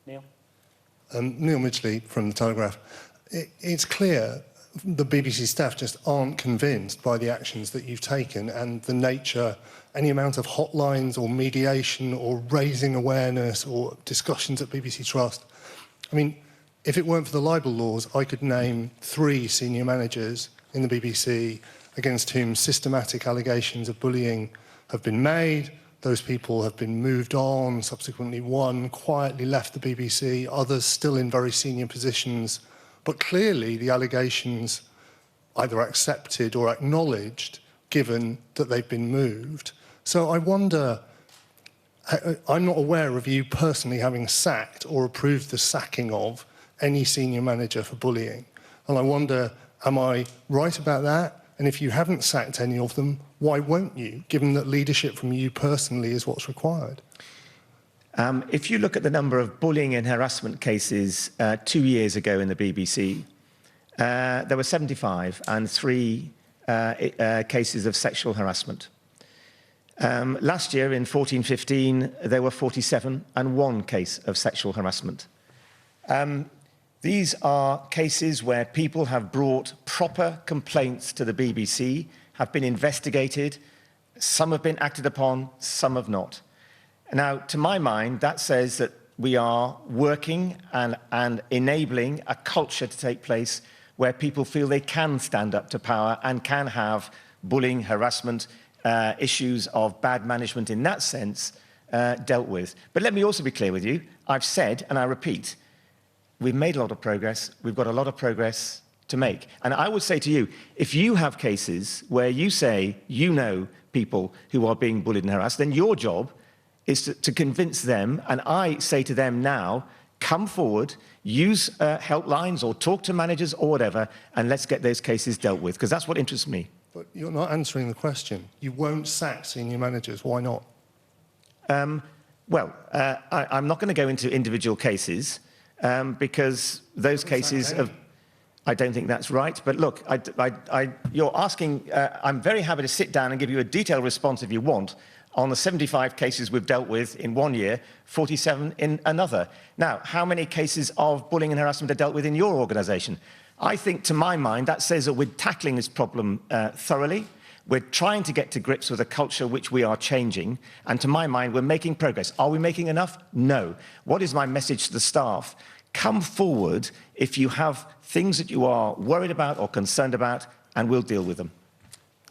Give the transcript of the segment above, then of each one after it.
Neil? Neil Midgley from The Telegraph. It's clear the BBC staff just aren't convinced by the actions that you've taken and the nature, any amount of hotlines or mediation or raising awareness or discussions at BBC Trust. I mean, if it weren't for the libel laws, I could name 3 senior managers in the BBC against whom systematic allegations of bullying have been made. Those people have been moved on, subsequently one quietly left the BBC, others still in very senior positions. But clearly the allegations either accepted or acknowledged, given that they've been moved. So I wonder, I'm not aware of you personally having sacked or approved the sacking of any senior manager for bullying. And I wonder, am I right about that? And if you haven't sacked any of them, why won't you, given that leadership from you personally is what's required? If you look at the number of bullying and harassment cases 2 years ago in the BBC, there were 75 and 3 cases of sexual harassment. Last year, in 14-15, there were 47 and 1 case of sexual harassment. These are cases where people have brought proper complaints to the BBC, have been investigated, some have been acted upon, some have not. Now, to my mind, that says that we are working and enabling a culture to take place where people feel they can stand up to power and can have bullying, harassment, issues of bad management in that sense dealt with. But let me also be clear with you. I've said, and I repeat, we've made a lot of progress. We've got a lot of progress to make. And I would say to you, if you have cases where you say you know people who are being bullied and harassed, then your job is to convince them, and I say to them now, come forward, use helplines or talk to managers or whatever, and let's get those cases dealt with, because that's what interests me. But you're not answering the question. You won't sack senior managers. Why not? I'm not going to go into individual cases because those cases of... I don't think that's right. But look, you're asking... I'm very happy to sit down and give you a detailed response if you want on the 75 cases we've dealt with in 1 year, 47 in another. Now, how many cases of bullying and harassment are dealt with in your organisation? I think, to my mind, that says that we're tackling this problem thoroughly. We're trying to get to grips with a culture which we are changing. And to my mind, we're making progress. Are we making enough? No. What is my message to the staff? Come forward if you have things that you are worried about or concerned about, and we'll deal with them.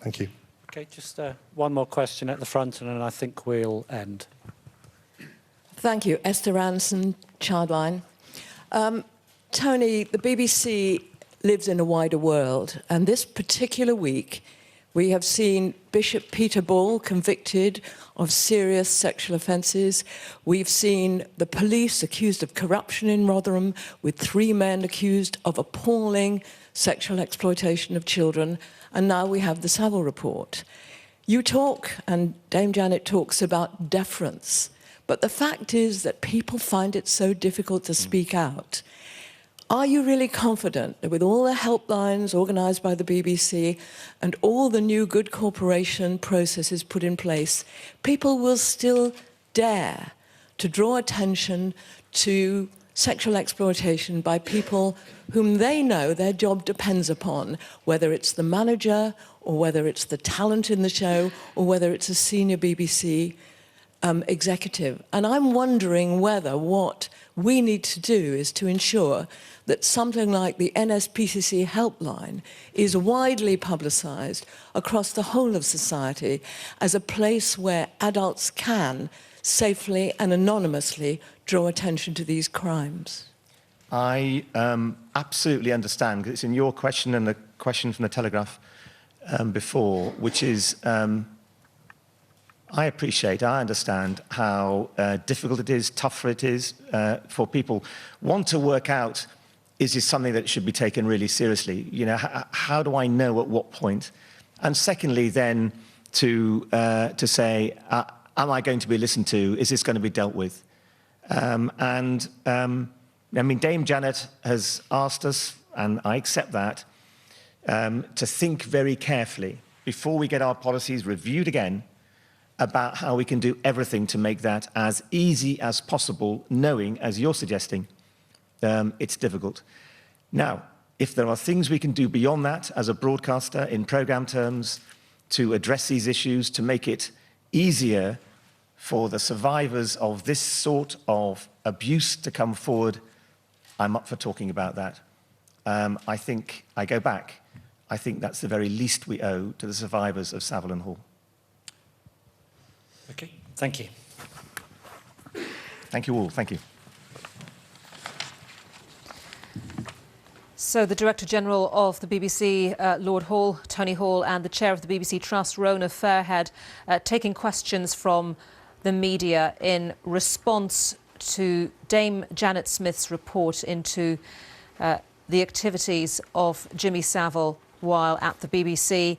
Thank you. Okay, just one more question at the front, and then I think we'll end. Thank you. Esther Ranson, Childline. Tony, the BBC lives in a wider world, and this particular week we have seen Bishop Peter Ball convicted of serious sexual offences. We've seen the police accused of corruption in Rotherham, with 3 men accused of appalling sexual exploitation of children, and now we have the Savile report. You talk, and Dame Janet talks about deference, but the fact is that people find it so difficult to speak out. Are you really confident that with all the helplines organised by the BBC and all the new GoodCorporation processes put in place, people will still dare to draw attention to sexual exploitation by people whom they know their job depends upon, whether it's the manager or whether it's the talent in the show or whether it's a senior BBC executive? And I'm wondering whether what we need to do is to ensure that something like the NSPCC helpline is widely publicised across the whole of society as a place where adults can safely and anonymously draw attention to these crimes. I absolutely understand, because it's in your question and the question from the Telegraph before, which is, I appreciate, I understand how difficult it is, tougher it is for people. One, to work out, is this something that should be taken really seriously? You know, how do I know at what point? And secondly, then, to say, am I going to be listened to? Is this going to be dealt with? I mean, Dame Janet has asked us, and I accept that, to think very carefully before we get our policies reviewed again, about how we can do everything to make that as easy as possible, knowing, as you're suggesting, it's difficult. Now, if there are things we can do beyond that as a broadcaster in programme terms to address these issues, to make it easier for the survivors of this sort of abuse to come forward, I'm up for talking about that. I think, I go back, I think that's the very least we owe to the survivors of Savile Hall. Okay, thank you. Thank you all, thank you. So the Director General of the BBC, Lord Hall, Tony Hall, and the Chair of the BBC Trust, Rona Fairhead, taking questions from the media in response to Dame Janet Smith's report into the activities of Jimmy Savile while at the BBC.